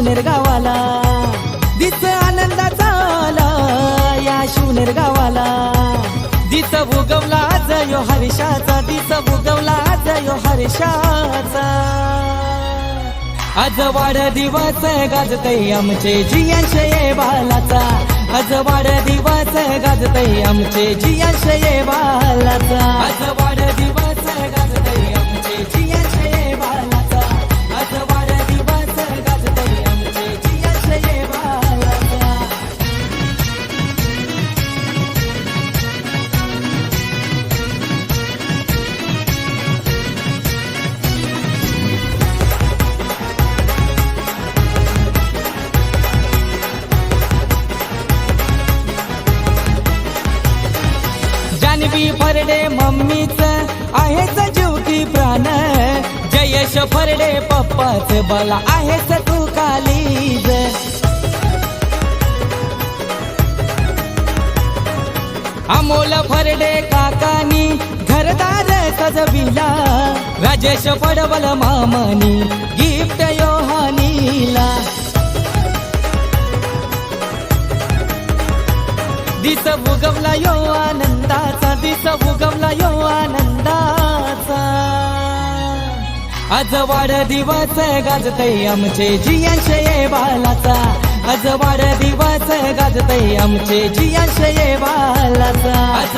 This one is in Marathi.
शिवनेर गावाला, दिस आनंदाचा आला या शिवनेर गावाला. दिस उगवला आज यो हर्षाचा, दिस उगवला आज यो हर्षाचा. आज वाढदिवस गाजतय आमचे जियांशये बालाचा, आज वाढदिवस गाजतय आमचे जियांशये बालाचा. आज वाढदिवस गाजतय आमचे जियांशये बालाचा, आज वाढदिवस गाजतय आमचे जियांशये बालाचा. जानवी फरडे मम्मीच आहेच जीव की प्राण, जयेश फरडे पप्पाच बाला आहेच तू कालीज. अमोल फरडे काकानी घरदार सजविला, राजेश पडवल मामानी गिफ्ट योहानीला. दिस उगवला यो आनंदाचा, दिस उगवला यो आनंदाचा. आज वाढदिवस गाजतय आमचे जियांशये बालाचा, आज वाढदिवस गाजतय आमचे जियांशये बालाचा. आज